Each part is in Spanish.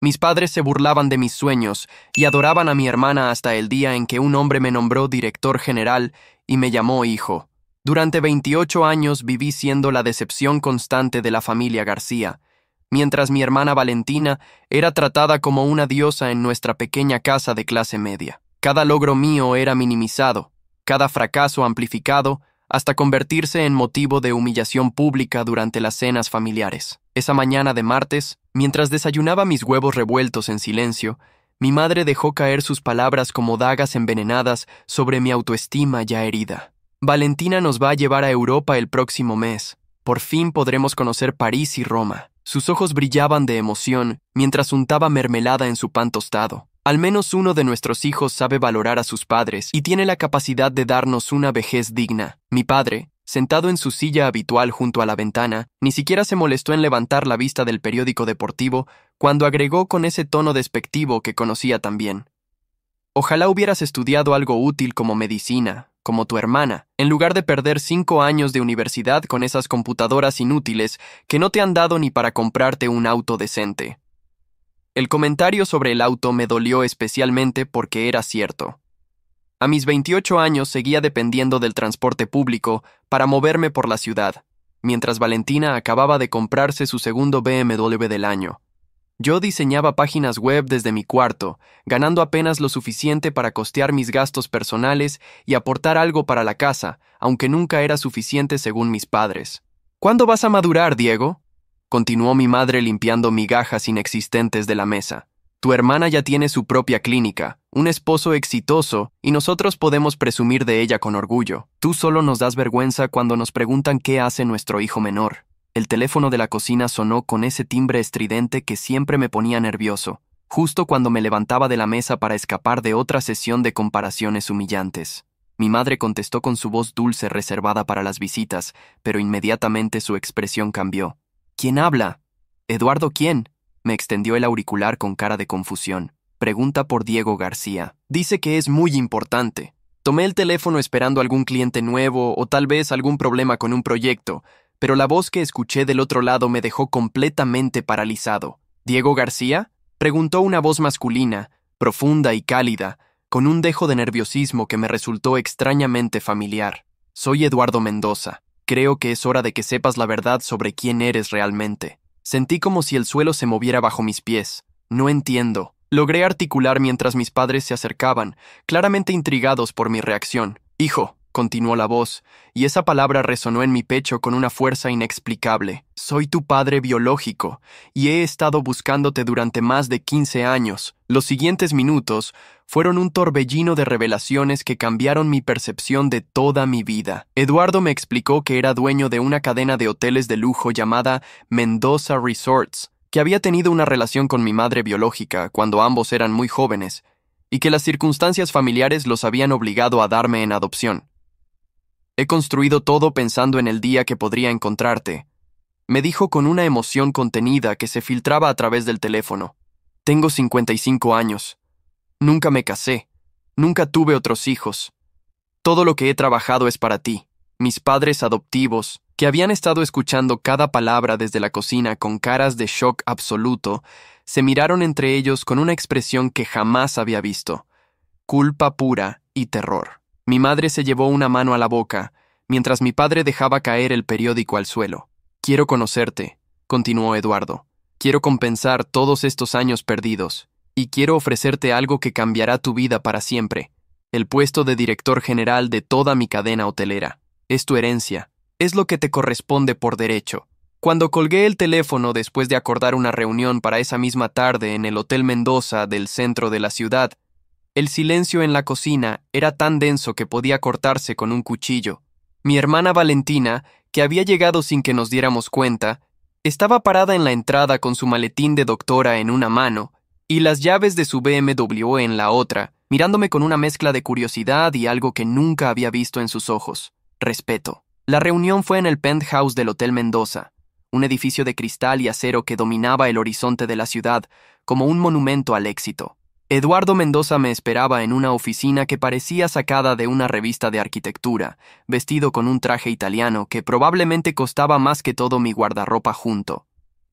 Mis padres se burlaban de mis sueños y adoraban a mi hermana hasta el día en que un hombre me nombró director general y me llamó hijo. Durante 28 años viví siendo la decepción constante de la familia García, mientras mi hermana Valentina era tratada como una diosa en nuestra pequeña casa de clase media. Cada logro mío era minimizado, cada fracaso amplificado, hasta convertirse en motivo de humillación pública durante las cenas familiares. Esa mañana de martes, mientras desayunaba mis huevos revueltos en silencio, mi madre dejó caer sus palabras como dagas envenenadas sobre mi autoestima ya herida. Valentina nos va a llevar a Europa el próximo mes. Por fin podremos conocer París y Roma. Sus ojos brillaban de emoción mientras untaba mermelada en su pan tostado. Al menos uno de nuestros hijos sabe valorar a sus padres y tiene la capacidad de darnos una vejez digna. Mi padre, sentado en su silla habitual junto a la ventana, ni siquiera se molestó en levantar la vista del periódico deportivo cuando agregó con ese tono despectivo que conocía tan bien: «Ojalá hubieras estudiado algo útil como medicina, como tu hermana, en lugar de perder 5 años de universidad con esas computadoras inútiles que no te han dado ni para comprarte un auto decente». El comentario sobre el auto me dolió especialmente porque era cierto. A mis 28 años seguía dependiendo del transporte público para moverme por la ciudad, mientras Valentina acababa de comprarse su segundo BMW del año. Yo diseñaba páginas web desde mi cuarto, ganando apenas lo suficiente para costear mis gastos personales y aportar algo para la casa, aunque nunca era suficiente según mis padres. «¿Cuándo vas a madurar, Diego?», continuó mi madre limpiando migajas inexistentes de la mesa. «Tu hermana ya tiene su propia clínica, un esposo exitoso, y nosotros podemos presumir de ella con orgullo. Tú solo nos das vergüenza cuando nos preguntan qué hace nuestro hijo menor». El teléfono de la cocina sonó con ese timbre estridente que siempre me ponía nervioso, justo cuando me levantaba de la mesa para escapar de otra sesión de comparaciones humillantes. Mi madre contestó con su voz dulce reservada para las visitas, pero inmediatamente su expresión cambió. «¿Quién habla?» «¿Eduardo quién?», me extendió el auricular con cara de confusión. «Pregunta por Diego García. Dice que es muy importante». Tomé el teléfono esperando algún cliente nuevo o tal vez algún problema con un proyecto, pero la voz que escuché del otro lado me dejó completamente paralizado. «¿Diego García?», preguntó una voz masculina, profunda y cálida, con un dejo de nerviosismo que me resultó extrañamente familiar. «Soy Eduardo Mendoza. Creo que es hora de que sepas la verdad sobre quién eres realmente». Sentí como si el suelo se moviera bajo mis pies. «No entiendo». Logré articular mientras mis padres se acercaban, claramente intrigados por mi reacción. «Hijo», continuó la voz, y esa palabra resonó en mi pecho con una fuerza inexplicable. «Soy tu padre biológico, y he estado buscándote durante más de 15 años». Los siguientes minutos fueron un torbellino de revelaciones que cambiaron mi percepción de toda mi vida. Eduardo me explicó que era dueño de una cadena de hoteles de lujo llamada Mendoza Resorts, que había tenido una relación con mi madre biológica cuando ambos eran muy jóvenes, y que las circunstancias familiares los habían obligado a darme en adopción. «He construido todo pensando en el día que podría encontrarte», me dijo con una emoción contenida que se filtraba a través del teléfono. «Tengo 55 años. Nunca me casé. Nunca tuve otros hijos. Todo lo que he trabajado es para ti». Mis padres adoptivos, que habían estado escuchando cada palabra desde la cocina con caras de shock absoluto, se miraron entre ellos con una expresión que jamás había visto: culpa pura y terror. Mi madre se llevó una mano a la boca, mientras mi padre dejaba caer el periódico al suelo. «Quiero conocerte», continuó Eduardo. «Quiero compensar todos estos años perdidos, y quiero ofrecerte algo que cambiará tu vida para siempre: el puesto de director general de toda mi cadena hotelera. Es tu herencia, es lo que te corresponde por derecho». Cuando colgué el teléfono después de acordar una reunión para esa misma tarde en el Hotel Mendoza del centro de la ciudad, el silencio en la cocina era tan denso que podía cortarse con un cuchillo. Mi hermana Valentina, que había llegado sin que nos diéramos cuenta, estaba parada en la entrada con su maletín de doctora en una mano y las llaves de su BMW en la otra, mirándome con una mezcla de curiosidad y algo que nunca había visto en sus ojos: respeto. La reunión fue en el penthouse del Hotel Mendoza, un edificio de cristal y acero que dominaba el horizonte de la ciudad como un monumento al éxito. Eduardo Mendoza me esperaba en una oficina que parecía sacada de una revista de arquitectura, vestido con un traje italiano que probablemente costaba más que todo mi guardarropa junto.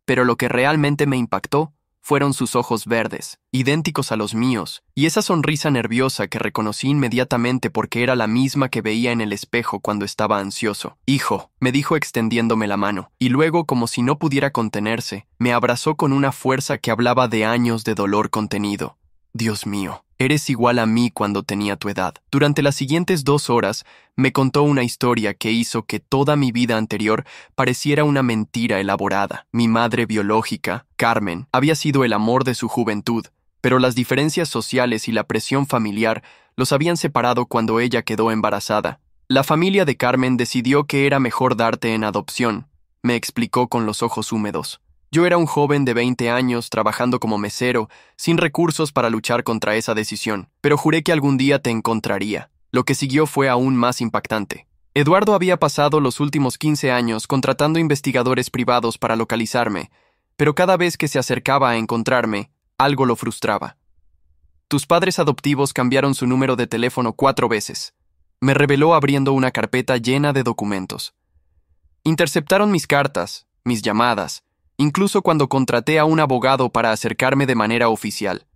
Pero lo que realmente me impactó fueron sus ojos verdes, idénticos a los míos, y esa sonrisa nerviosa que reconocí inmediatamente porque era la misma que veía en el espejo cuando estaba ansioso. «Hijo», me dijo extendiéndome la mano, y luego, como si no pudiera contenerse, me abrazó con una fuerza que hablaba de años de dolor contenido. «Dios mío, eres igual a mí cuando tenía tu edad». Durante las siguientes 2 horas, me contó una historia que hizo que toda mi vida anterior pareciera una mentira elaborada. Mi madre biológica, Carmen, había sido el amor de su juventud, pero las diferencias sociales y la presión familiar los habían separado cuando ella quedó embarazada. La familia de Carmen decidió que era mejor darte en adopción, me explicó con los ojos húmedos. Yo era un joven de 20 años trabajando como mesero, sin recursos para luchar contra esa decisión, pero juré que algún día te encontraría. Lo que siguió fue aún más impactante. Eduardo había pasado los últimos 15 años contratando investigadores privados para localizarme, pero cada vez que se acercaba a encontrarme, algo lo frustraba. Tus padres adoptivos cambiaron su número de teléfono 4 veces. Me reveló abriendo una carpeta llena de documentos. Interceptaron mis cartas, mis llamadas, incluso cuando contraté a un abogado para acercarme de manera oficial.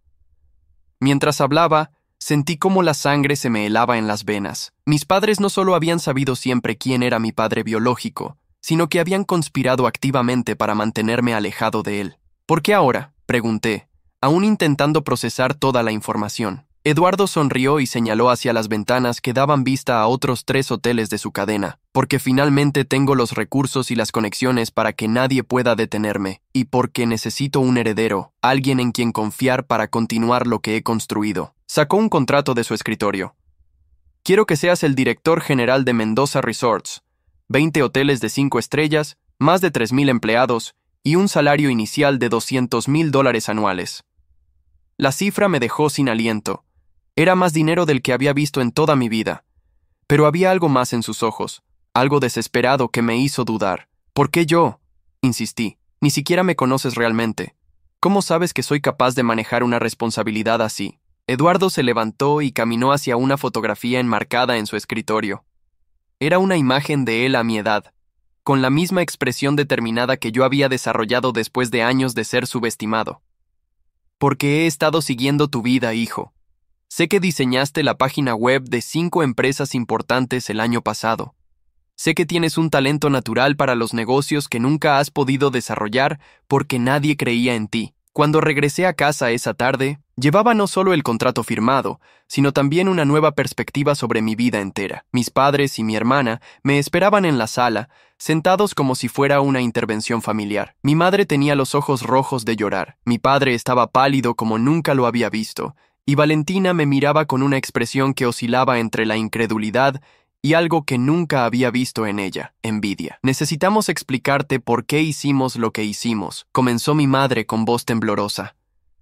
Mientras hablaba, sentí cómo la sangre se me helaba en las venas. Mis padres no solo habían sabido siempre quién era mi padre biológico, sino que habían conspirado activamente para mantenerme alejado de él. ¿Por qué ahora?, pregunté, aún intentando procesar toda la información. Eduardo sonrió y señaló hacia las ventanas que daban vista a otros 3 hoteles de su cadena, porque finalmente tengo los recursos y las conexiones para que nadie pueda detenerme, y porque necesito un heredero, alguien en quien confiar para continuar lo que he construido. Sacó un contrato de su escritorio. Quiero que seas el director general de Mendoza Resorts, 20 hoteles de 5 estrellas, más de 3,000 empleados y un salario inicial de $200,000 anuales. La cifra me dejó sin aliento. Era más dinero del que había visto en toda mi vida. Pero había algo más en sus ojos, algo desesperado que me hizo dudar. ¿Por qué yo?, insistí. Ni siquiera me conoces realmente. ¿Cómo sabes que soy capaz de manejar una responsabilidad así? Eduardo se levantó y caminó hacia una fotografía enmarcada en su escritorio. Era una imagen de él a mi edad, con la misma expresión determinada que yo había desarrollado después de años de ser subestimado. Porque he estado siguiendo tu vida, hijo. Sé que diseñaste la página web de 5 empresas importantes el año pasado. Sé que tienes un talento natural para los negocios que nunca has podido desarrollar porque nadie creía en ti. Cuando regresé a casa esa tarde, llevaba no solo el contrato firmado, sino también una nueva perspectiva sobre mi vida entera. Mis padres y mi hermana me esperaban en la sala, sentados como si fuera una intervención familiar. Mi madre tenía los ojos rojos de llorar, mi padre estaba pálido como nunca lo había visto, y Valentina me miraba con una expresión que oscilaba entre la incredulidad y algo que nunca había visto en ella, envidia. Necesitamos explicarte por qué hicimos lo que hicimos, comenzó mi madre con voz temblorosa.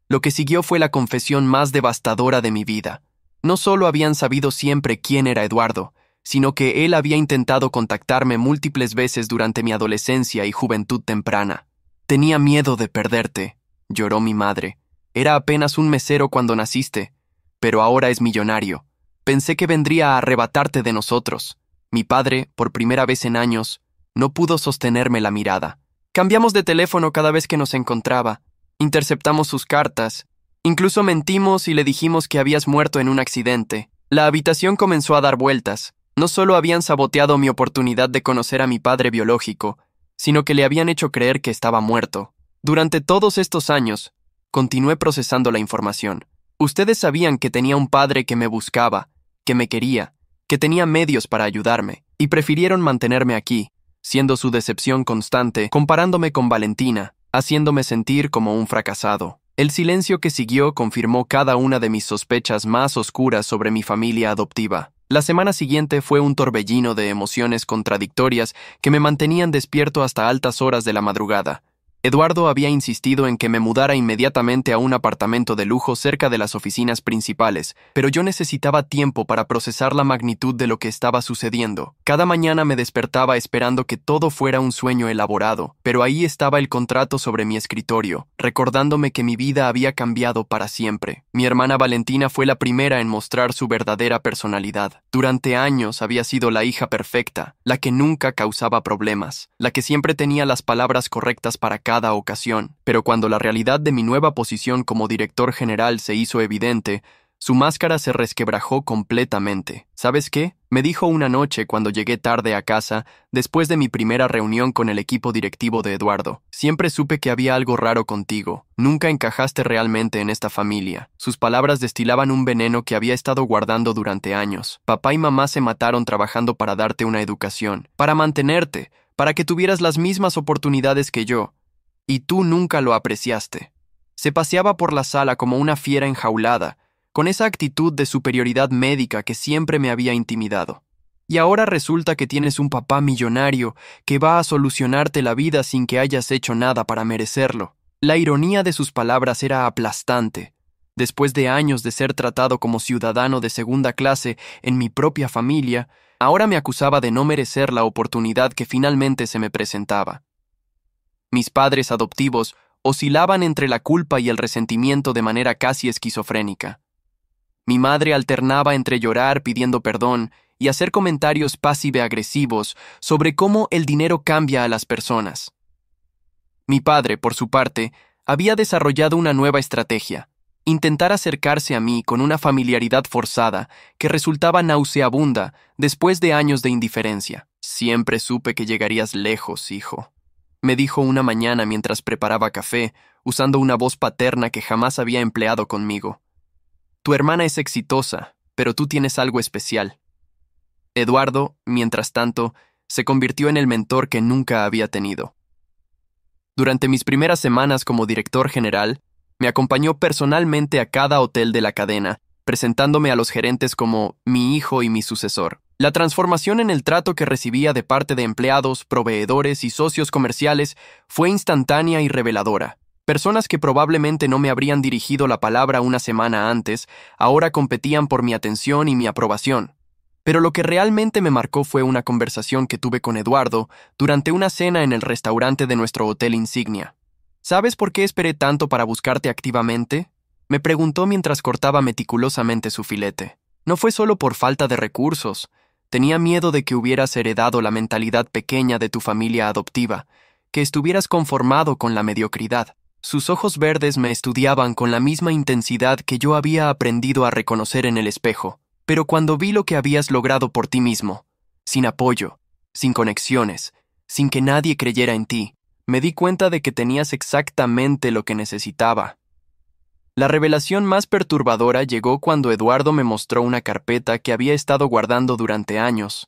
Lo que siguió fue la confesión más devastadora de mi vida. No solo habían sabido siempre quién era Eduardo, sino que él había intentado contactarme múltiples veces durante mi adolescencia y juventud temprana. Tenía miedo de perderte, lloró mi madre. Era apenas un mesero cuando naciste, pero ahora es millonario. Pensé que vendría a arrebatarte de nosotros. Mi padre, por primera vez en años, no pudo sostenerme la mirada. Cambiamos de teléfono cada vez que nos encontraba. Interceptamos sus cartas. Incluso mentimos y le dijimos que habías muerto en un accidente. La habitación comenzó a dar vueltas. No solo habían saboteado mi oportunidad de conocer a mi padre biológico, sino que le habían hecho creer que estaba muerto. Durante todos estos años, continué procesando la información. Ustedes sabían que tenía un padre que me buscaba, que me quería, que tenía medios para ayudarme, y prefirieron mantenerme aquí, siendo su decepción constante, comparándome con Valentina, haciéndome sentir como un fracasado. El silencio que siguió confirmó cada una de mis sospechas más oscuras sobre mi familia adoptiva. La semana siguiente fue un torbellino de emociones contradictorias que me mantenían despierto hasta altas horas de la madrugada. Eduardo había insistido en que me mudara inmediatamente a un apartamento de lujo cerca de las oficinas principales, pero yo necesitaba tiempo para procesar la magnitud de lo que estaba sucediendo. Cada mañana me despertaba esperando que todo fuera un sueño elaborado, pero ahí estaba el contrato sobre mi escritorio, recordándome que mi vida había cambiado para siempre. Mi hermana Valentina fue la primera en mostrar su verdadera personalidad. Durante años había sido la hija perfecta, la que nunca causaba problemas, la que siempre tenía las palabras correctas para cada cada ocasión, pero cuando la realidad de mi nueva posición como director general se hizo evidente, su máscara se resquebrajó completamente. ¿Sabes qué? Me dijo una noche cuando llegué tarde a casa, después de mi primera reunión con el equipo directivo de Eduardo. Siempre supe que había algo raro contigo. Nunca encajaste realmente en esta familia. Sus palabras destilaban un veneno que había estado guardando durante años. Papá y mamá se mataron trabajando para darte una educación, para mantenerte, para que tuvieras las mismas oportunidades que yo. Y tú nunca lo apreciaste. Se paseaba por la sala como una fiera enjaulada, con esa actitud de superioridad médica que siempre me había intimidado. Y ahora resulta que tienes un papá millonario que va a solucionarte la vida sin que hayas hecho nada para merecerlo. La ironía de sus palabras era aplastante. Después de años de ser tratado como ciudadano de segunda clase en mi propia familia, ahora me acusaba de no merecer la oportunidad que finalmente se me presentaba. Mis padres adoptivos oscilaban entre la culpa y el resentimiento de manera casi esquizofrénica. Mi madre alternaba entre llorar pidiendo perdón y hacer comentarios pasivo-agresivos sobre cómo el dinero cambia a las personas. Mi padre, por su parte, había desarrollado una nueva estrategia: intentar acercarse a mí con una familiaridad forzada que resultaba nauseabunda después de años de indiferencia. «Siempre supe que llegarías lejos, hijo», me dijo una mañana mientras preparaba café, usando una voz paterna que jamás había empleado conmigo. «Tu hermana es exitosa, pero tú tienes algo especial». Eduardo, mientras tanto, se convirtió en el mentor que nunca había tenido. Durante mis primeras semanas como director general, me acompañó personalmente a cada hotel de la cadena, presentándome a los gerentes como mi hijo y mi sucesor. La transformación en el trato que recibía de parte de empleados, proveedores y socios comerciales fue instantánea y reveladora. Personas que probablemente no me habrían dirigido la palabra una semana antes, ahora competían por mi atención y mi aprobación. Pero lo que realmente me marcó fue una conversación que tuve con Eduardo durante una cena en el restaurante de nuestro hotel insignia. «¿Sabes por qué esperé tanto para buscarte activamente?», me preguntó mientras cortaba meticulosamente su filete. «No fue solo por falta de recursos. Tenía miedo de que hubieras heredado la mentalidad pequeña de tu familia adoptiva, que estuvieras conformado con la mediocridad». Sus ojos verdes me estudiaban con la misma intensidad que yo había aprendido a reconocer en el espejo. «Pero cuando vi lo que habías logrado por ti mismo, sin apoyo, sin conexiones, sin que nadie creyera en ti, me di cuenta de que tenías exactamente lo que necesitaba». La revelación más perturbadora llegó cuando Eduardo me mostró una carpeta que había estado guardando durante años.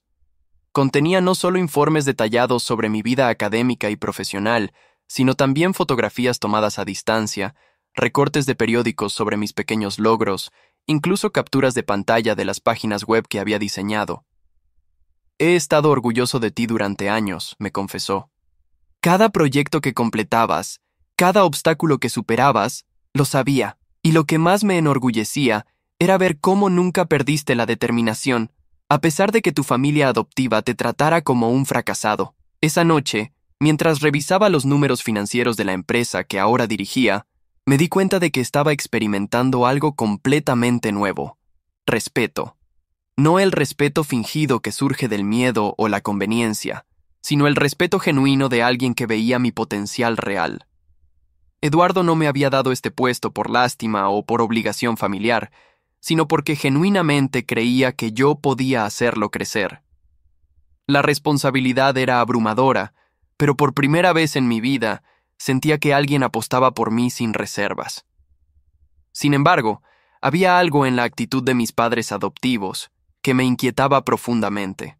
Contenía no solo informes detallados sobre mi vida académica y profesional, sino también fotografías tomadas a distancia, recortes de periódicos sobre mis pequeños logros, incluso capturas de pantalla de las páginas web que había diseñado. «He estado orgulloso de ti durante años», me confesó. «Cada proyecto que completabas, cada obstáculo que superabas, lo sabía, y lo que más me enorgullecía era ver cómo nunca perdiste la determinación, a pesar de que tu familia adoptiva te tratara como un fracasado». Esa noche, mientras revisaba los números financieros de la empresa que ahora dirigía, me di cuenta de que estaba experimentando algo completamente nuevo: respeto. No el respeto fingido que surge del miedo o la conveniencia, sino el respeto genuino de alguien que veía mi potencial real. Eduardo no me había dado este puesto por lástima o por obligación familiar, sino porque genuinamente creía que yo podía hacerlo crecer. La responsabilidad era abrumadora, pero por primera vez en mi vida sentía que alguien apostaba por mí sin reservas. Sin embargo, había algo en la actitud de mis padres adoptivos que me inquietaba profundamente.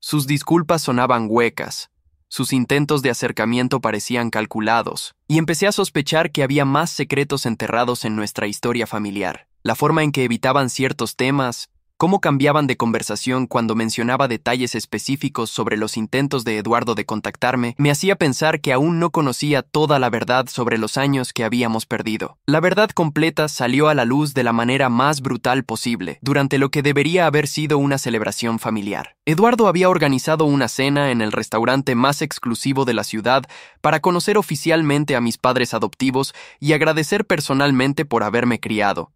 Sus disculpas sonaban huecas, sus intentos de acercamiento parecían calculados, y empecé a sospechar que había más secretos enterrados en nuestra historia familiar. La forma en que evitaban ciertos temas, cómo cambiaban de conversación cuando mencionaba detalles específicos sobre los intentos de Eduardo de contactarme, me hacía pensar que aún no conocía toda la verdad sobre los años que habíamos perdido. La verdad completa salió a la luz de la manera más brutal posible, durante lo que debería haber sido una celebración familiar. Eduardo había organizado una cena en el restaurante más exclusivo de la ciudad para conocer oficialmente a mis padres adoptivos y agradecer personalmente por haberme criado.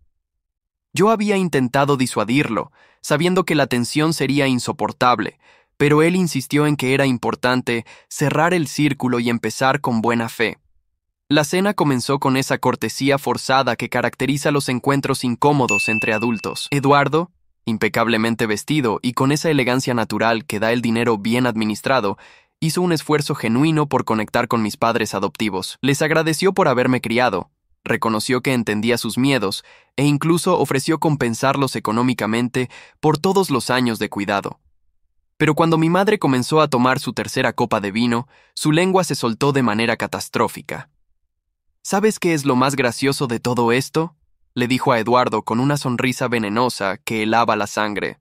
Yo había intentado disuadirlo, sabiendo que la tensión sería insoportable, pero él insistió en que era importante cerrar el círculo y empezar con buena fe. La cena comenzó con esa cortesía forzada que caracteriza los encuentros incómodos entre adultos. Eduardo, impecablemente vestido y con esa elegancia natural que da el dinero bien administrado, hizo un esfuerzo genuino por conectar con mis padres adoptivos. Les agradeció por haberme criado, reconoció que entendía sus miedos e incluso ofreció compensarlos económicamente por todos los años de cuidado. Pero cuando mi madre comenzó a tomar su tercera copa de vino, su lengua se soltó de manera catastrófica. ¿Sabes qué es lo más gracioso de todo esto?, le dijo a Eduardo con una sonrisa venenosa que helaba la sangre.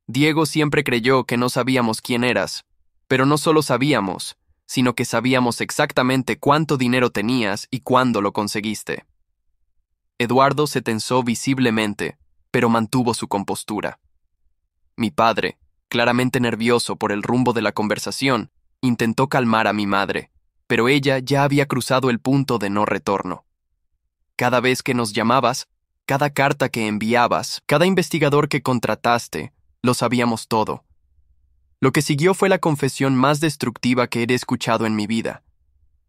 Diego siempre creyó que no sabíamos quién eras, pero no solo sabíamos, sino que sabíamos exactamente cuánto dinero tenías y cuándo lo conseguiste. Eduardo se tensó visiblemente, pero mantuvo su compostura. Mi padre, claramente nervioso por el rumbo de la conversación, intentó calmar a mi madre, pero ella ya había cruzado el punto de no retorno. Cada vez que nos llamabas, cada carta que enviabas, cada investigador que contrataste, lo sabíamos todo. Lo que siguió fue la confesión más destructiva que he escuchado en mi vida.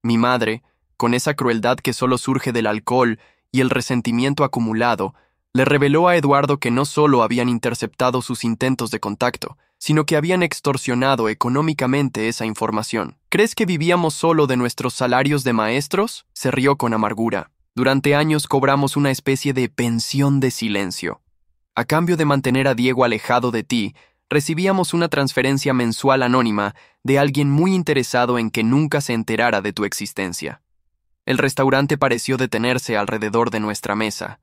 Mi madre, con esa crueldad que solo surge del alcohol y el resentimiento acumulado, le reveló a Eduardo que no solo habían interceptado sus intentos de contacto, sino que habían extorsionado económicamente esa información. ¿Crees que vivíamos solo de nuestros salarios de maestros?, se rió con amargura. Durante años cobramos una especie de pensión de silencio. A cambio de mantener a Diego alejado de ti, recibíamos una transferencia mensual anónima de alguien muy interesado en que nunca se enterara de tu existencia. El restaurante pareció detenerse alrededor de nuestra mesa.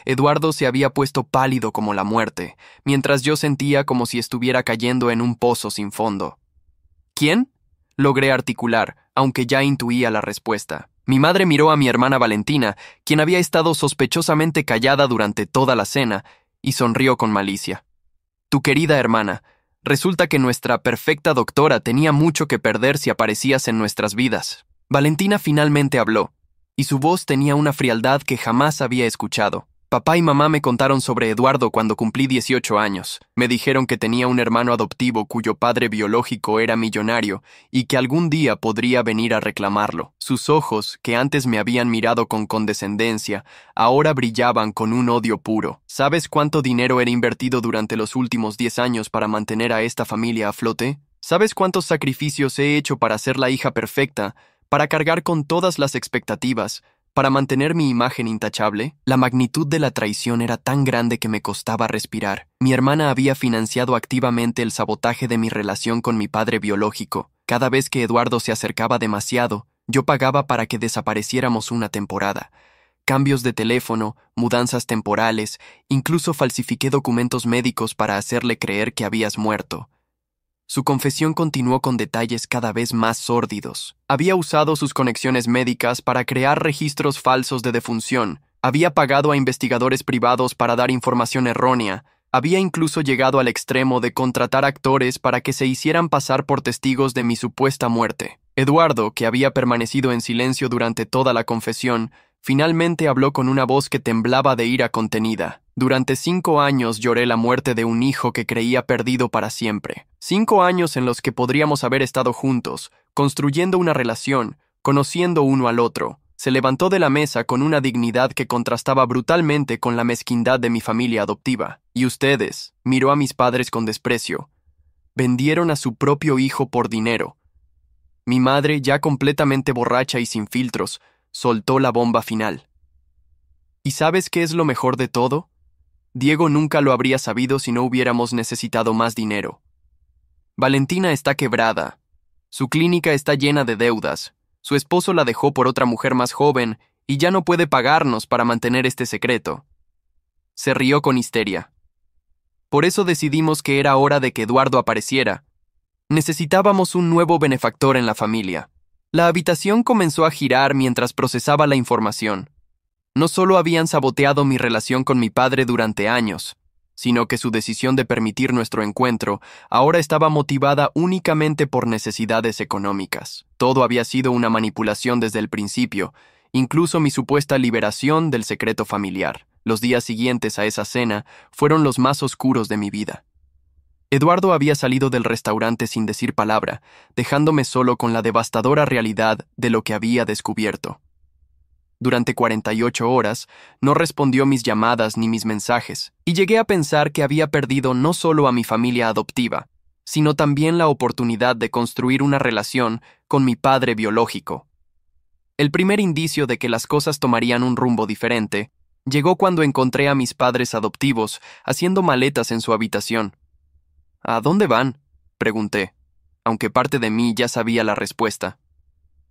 Eduardo se había puesto pálido como la muerte, mientras yo sentía como si estuviera cayendo en un pozo sin fondo. ¿Quién?, logré articular, aunque ya intuía la respuesta. Mi madre miró a mi hermana Valentina, quien había estado sospechosamente callada durante toda la cena, y sonrió con malicia. Tu querida hermana, resulta que nuestra perfecta doctora tenía mucho que perder si aparecías en nuestras vidas. Valentina finalmente habló, y su voz tenía una frialdad que jamás había escuchado. Papá y mamá me contaron sobre Eduardo cuando cumplí 18 años. Me dijeron que tenía un hermano adoptivo cuyo padre biológico era millonario y que algún día podría venir a reclamarlo. Sus ojos, que antes me habían mirado con condescendencia, ahora brillaban con un odio puro. ¿Sabes cuánto dinero era invertido durante los últimos 10 años para mantener a esta familia a flote? ¿Sabes cuántos sacrificios he hecho para ser la hija perfecta, para cargar con todas las expectativas, para mantener mi imagen intachable? La magnitud de la traición era tan grande que me costaba respirar. Mi hermana había financiado activamente el sabotaje de mi relación con mi padre biológico. Cada vez que Eduardo se acercaba demasiado, yo pagaba para que desapareciéramos una temporada. Cambios de teléfono, mudanzas temporales, incluso falsifiqué documentos médicos para hacerle creer que habías muerto. Su confesión continuó con detalles cada vez más sórdidos. Había usado sus conexiones médicas para crear registros falsos de defunción, había pagado a investigadores privados para dar información errónea, había incluso llegado al extremo de contratar actores para que se hicieran pasar por testigos de mi supuesta muerte. Eduardo, que había permanecido en silencio durante toda la confesión, finalmente habló con una voz que temblaba de ira contenida. Durante 5 años lloré la muerte de un hijo que creía perdido para siempre. 5 años en los que podríamos haber estado juntos, construyendo una relación, conociendo uno al otro. Se levantó de la mesa con una dignidad que contrastaba brutalmente con la mezquindad de mi familia adoptiva. Y ustedes, miró a mis padres con desprecio, vendieron a su propio hijo por dinero. Mi madre, ya completamente borracha y sin filtros, soltó la bomba final. ¿Y sabes qué es lo mejor de todo? Diego nunca lo habría sabido si no hubiéramos necesitado más dinero. Valentina está quebrada. Su clínica está llena de deudas. Su esposo la dejó por otra mujer más joven y ya no puede pagarnos para mantener este secreto. Se rió con histeria. Por eso decidimos que era hora de que Eduardo apareciera. Necesitábamos un nuevo benefactor en la familia. La habitación comenzó a girar mientras procesaba la información. No solo habían saboteado mi relación con mi padre durante años, sino que su decisión de permitir nuestro encuentro ahora estaba motivada únicamente por necesidades económicas. Todo había sido una manipulación desde el principio, incluso mi supuesta liberación del secreto familiar. Los días siguientes a esa cena fueron los más oscuros de mi vida. Eduardo había salido del restaurante sin decir palabra, dejándome solo con la devastadora realidad de lo que había descubierto. Durante 48 horas, no respondió mis llamadas ni mis mensajes, y llegué a pensar que había perdido no solo a mi familia adoptiva, sino también la oportunidad de construir una relación con mi padre biológico. El primer indicio de que las cosas tomarían un rumbo diferente llegó cuando encontré a mis padres adoptivos haciendo maletas en su habitación. ¿A dónde van?, pregunté, aunque parte de mí ya sabía la respuesta.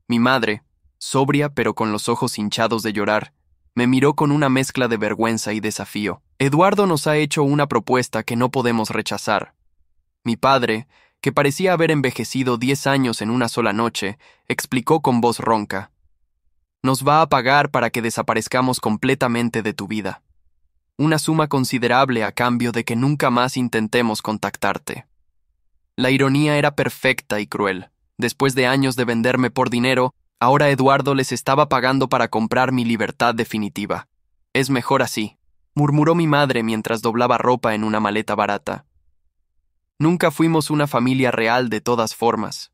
Mi madre, sobria pero con los ojos hinchados de llorar, me miró con una mezcla de vergüenza y desafío. Eduardo nos ha hecho una propuesta que no podemos rechazar. Mi padre, que parecía haber envejecido 10 años en una sola noche, explicó con voz ronca: nos va a pagar para que desaparezcamos completamente de tu vida. Una suma considerable a cambio de que nunca más intentemos contactarte. La ironía era perfecta y cruel. Después de años de venderme por dinero, ahora Eduardo les estaba pagando para comprar mi libertad definitiva. Es mejor así, murmuró mi madre mientras doblaba ropa en una maleta barata. Nunca fuimos una familia real de todas formas.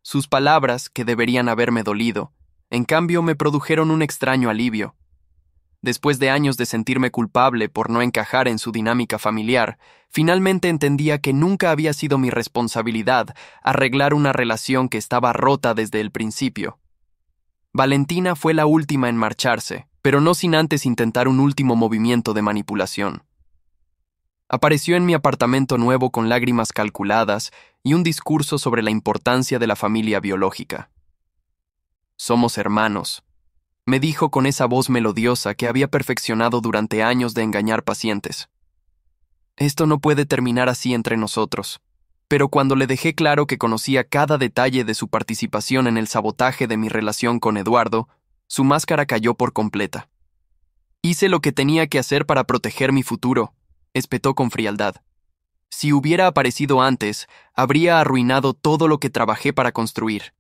Sus palabras, que deberían haberme dolido, en cambio me produjeron un extraño alivio. Después de años de sentirme culpable por no encajar en su dinámica familiar, finalmente entendía que nunca había sido mi responsabilidad arreglar una relación que estaba rota desde el principio. Valentina fue la última en marcharse, pero no sin antes intentar un último movimiento de manipulación. Apareció en mi apartamento nuevo con lágrimas calculadas y un discurso sobre la importancia de la familia biológica. Somos hermanos, me dijo con esa voz melodiosa que había perfeccionado durante años de engañar pacientes. Esto no puede terminar así entre nosotros, pero cuando le dejé claro que conocía cada detalle de su participación en el sabotaje de mi relación con Eduardo, su máscara cayó por completa. Hice lo que tenía que hacer para proteger mi futuro, espetó con frialdad. Si hubiera aparecido antes, habría arruinado todo lo que trabajé para construir.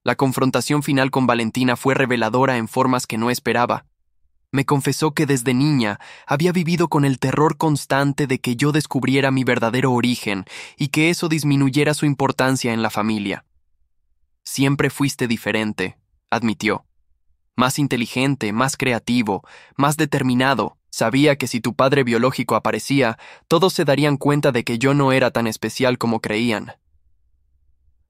La confrontación final con Valentina fue reveladora en formas que no esperaba. Me confesó que desde niña había vivido con el terror constante de que yo descubriera mi verdadero origen y que eso disminuyera su importancia en la familia. Siempre fuiste diferente, admitió. Más inteligente, más creativo, más determinado. Sabía que si tu padre biológico aparecía, todos se darían cuenta de que yo no era tan especial como creían.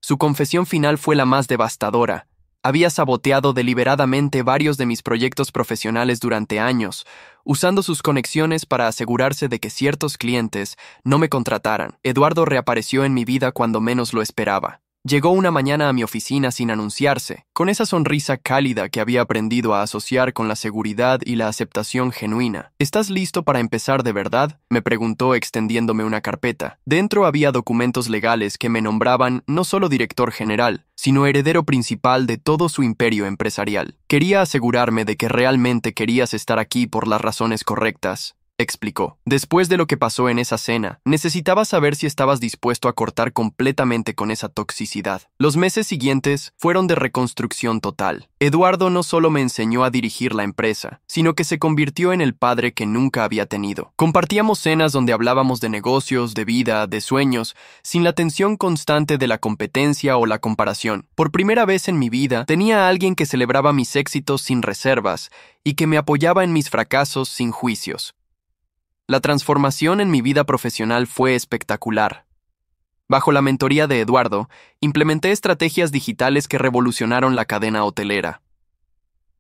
Su confesión final fue la más devastadora. Había saboteado deliberadamente varios de mis proyectos profesionales durante años, usando sus conexiones para asegurarse de que ciertos clientes no me contrataran. Eduardo reapareció en mi vida cuando menos lo esperaba. Llegó una mañana a mi oficina sin anunciarse, con esa sonrisa cálida que había aprendido a asociar con la seguridad y la aceptación genuina. ¿Estás listo para empezar de verdad?, me preguntó extendiéndome una carpeta. Dentro había documentos legales que me nombraban no solo director general, sino heredero principal de todo su imperio empresarial. Quería asegurarme de que realmente querías estar aquí por las razones correctas, explicó. Después de lo que pasó en esa cena, necesitaba saber si estabas dispuesto a cortar completamente con esa toxicidad. Los meses siguientes fueron de reconstrucción total. Eduardo no solo me enseñó a dirigir la empresa, sino que se convirtió en el padre que nunca había tenido. Compartíamos cenas donde hablábamos de negocios, de vida, de sueños, sin la tensión constante de la competencia o la comparación. Por primera vez en mi vida, tenía a alguien que celebraba mis éxitos sin reservas y que me apoyaba en mis fracasos sin juicios. La transformación en mi vida profesional fue espectacular. Bajo la mentoría de Eduardo, implementé estrategias digitales que revolucionaron la cadena hotelera.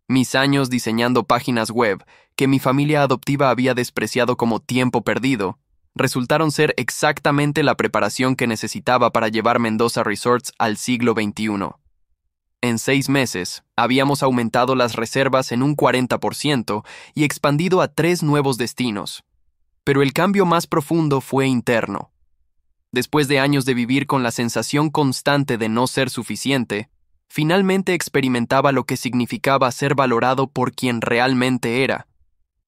Mis años diseñando páginas web, que mi familia adoptiva había despreciado como tiempo perdido, resultaron ser exactamente la preparación que necesitaba para llevar Mendoza Resorts al siglo XXI. En 6 meses, habíamos aumentado las reservas en un 40% y expandido a 3 nuevos destinos. Pero el cambio más profundo fue interno. Después de años de vivir con la sensación constante de no ser suficiente, finalmente experimentaba lo que significaba ser valorado por quien realmente era.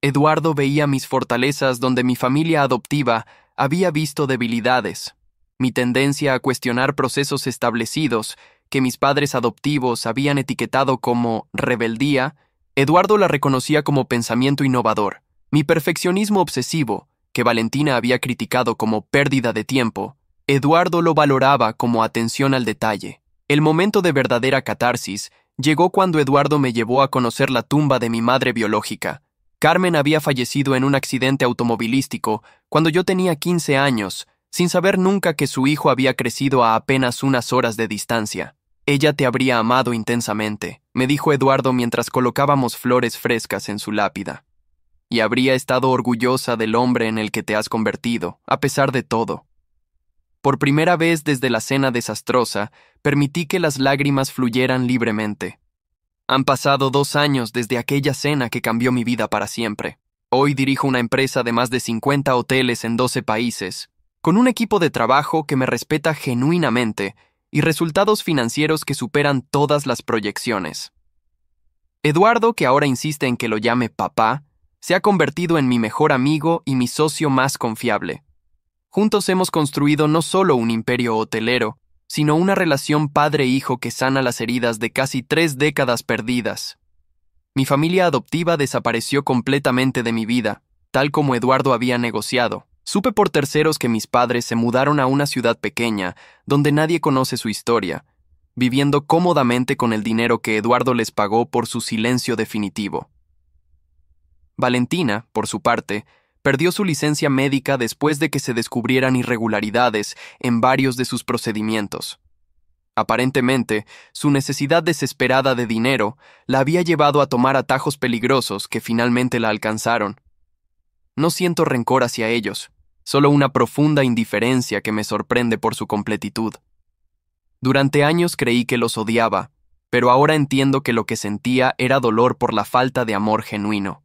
Eduardo veía mis fortalezas donde mi familia adoptiva había visto debilidades. Mi tendencia a cuestionar procesos establecidos que mis padres adoptivos habían etiquetado como rebeldía, Eduardo la reconocía como pensamiento innovador. Mi perfeccionismo obsesivo que Valentina había criticado como pérdida de tiempo, Eduardo lo valoraba como atención al detalle. El momento de verdadera catarsis llegó cuando Eduardo me llevó a conocer la tumba de mi madre biológica. Carmen había fallecido en un accidente automovilístico cuando yo tenía 15 años, sin saber nunca que su hijo había crecido a apenas unas horas de distancia. Ella te habría amado intensamente, me dijo Eduardo mientras colocábamos flores frescas en su lápida. Y habría estado orgullosa del hombre en el que te has convertido, a pesar de todo. Por primera vez desde la cena desastrosa, permití que las lágrimas fluyeran libremente. Han pasado 2 años desde aquella cena que cambió mi vida para siempre. Hoy dirijo una empresa de más de 50 hoteles en 12 países, con un equipo de trabajo que me respeta genuinamente y resultados financieros que superan todas las proyecciones. Eduardo, que ahora insiste en que lo llame papá, se ha convertido en mi mejor amigo y mi socio más confiable. Juntos hemos construido no solo un imperio hotelero, sino una relación padre-hijo que sana las heridas de casi 3 décadas perdidas. Mi familia adoptiva desapareció completamente de mi vida, tal como Eduardo había negociado. Supe por terceros que mis padres se mudaron a una ciudad pequeña, donde nadie conoce su historia, viviendo cómodamente con el dinero que Eduardo les pagó por su silencio definitivo. Valentina, por su parte, perdió su licencia médica después de que se descubrieran irregularidades en varios de sus procedimientos. Aparentemente, su necesidad desesperada de dinero la había llevado a tomar atajos peligrosos que finalmente la alcanzaron. No siento rencor hacia ellos, solo una profunda indiferencia que me sorprende por su completitud. Durante años creí que los odiaba, pero ahora entiendo que lo que sentía era dolor por la falta de amor genuino.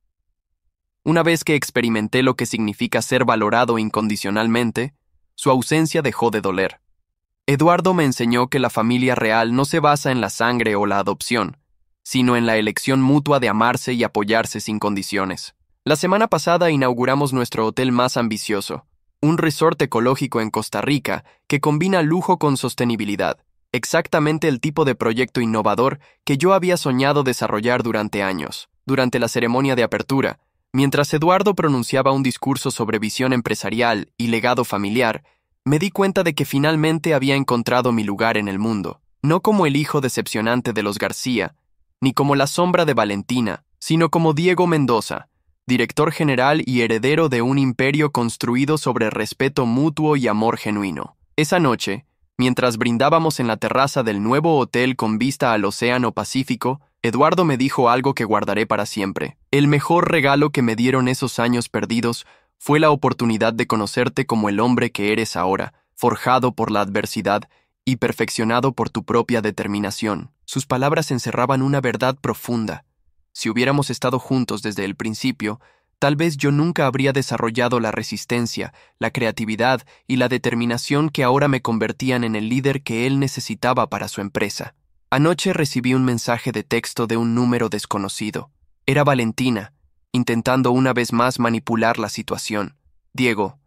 Una vez que experimenté lo que significa ser valorado incondicionalmente, su ausencia dejó de doler. Eduardo me enseñó que la familia real no se basa en la sangre o la adopción, sino en la elección mutua de amarse y apoyarse sin condiciones. La semana pasada inauguramos nuestro hotel más ambicioso, un resort ecológico en Costa Rica que combina lujo con sostenibilidad, exactamente el tipo de proyecto innovador que yo había soñado desarrollar durante años. Durante la ceremonia de apertura, mientras Eduardo pronunciaba un discurso sobre visión empresarial y legado familiar, me di cuenta de que finalmente había encontrado mi lugar en el mundo, no como el hijo decepcionante de los García, ni como la sombra de Valentina, sino como Diego Mendoza, director general y heredero de un imperio construido sobre respeto mutuo y amor genuino. Esa noche, mientras brindábamos en la terraza del nuevo hotel con vista al Océano Pacífico, Eduardo me dijo algo que guardaré para siempre. El mejor regalo que me dieron esos años perdidos fue la oportunidad de conocerte como el hombre que eres ahora, forjado por la adversidad y perfeccionado por tu propia determinación. Sus palabras encerraban una verdad profunda. Si hubiéramos estado juntos desde el principio, tal vez yo nunca habría desarrollado la resistencia, la creatividad y la determinación que ahora me convertían en el líder que él necesitaba para su empresa. Anoche recibí un mensaje de texto de un número desconocido. Era Valentina, intentando una vez más manipular la situación. Diego,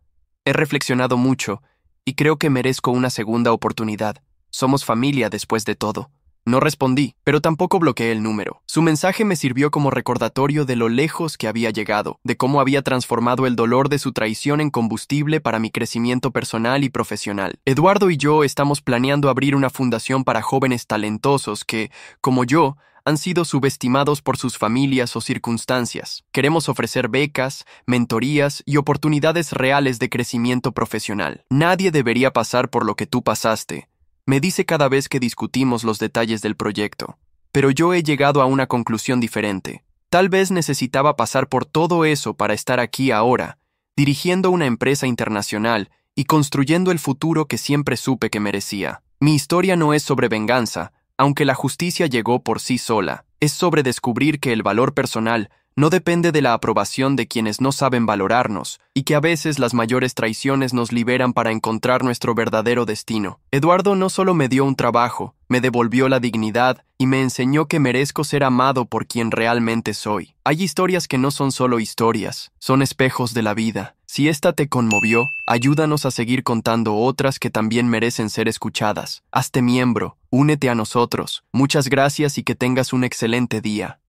he reflexionado mucho y creo que merezco una segunda oportunidad. Somos familia después de todo. No respondí, pero tampoco bloqueé el número. Su mensaje me sirvió como recordatorio de lo lejos que había llegado, de cómo había transformado el dolor de su traición en combustible para mi crecimiento personal y profesional. Eduardo y yo estamos planeando abrir una fundación para jóvenes talentosos que, como yo, han sido subestimados por sus familias o circunstancias. Queremos ofrecer becas, mentorías y oportunidades reales de crecimiento profesional. Nadie debería pasar por lo que tú pasaste, me dice cada vez que discutimos los detalles del proyecto. Pero yo he llegado a una conclusión diferente. Tal vez necesitaba pasar por todo eso para estar aquí ahora, dirigiendo una empresa internacional y construyendo el futuro que siempre supe que merecía. Mi historia no es sobre venganza, aunque la justicia llegó por sí sola. Es sobre descubrir que el valor personal no depende de la aprobación de quienes no saben valorarnos, y que a veces las mayores traiciones nos liberan para encontrar nuestro verdadero destino. Eduardo no solo me dio un trabajo, me devolvió la dignidad y me enseñó que merezco ser amado por quien realmente soy. Hay historias que no son solo historias, son espejos de la vida. Si esta te conmovió, ayúdanos a seguir contando otras que también merecen ser escuchadas. Hazte miembro, únete a nosotros. Muchas gracias y que tengas un excelente día.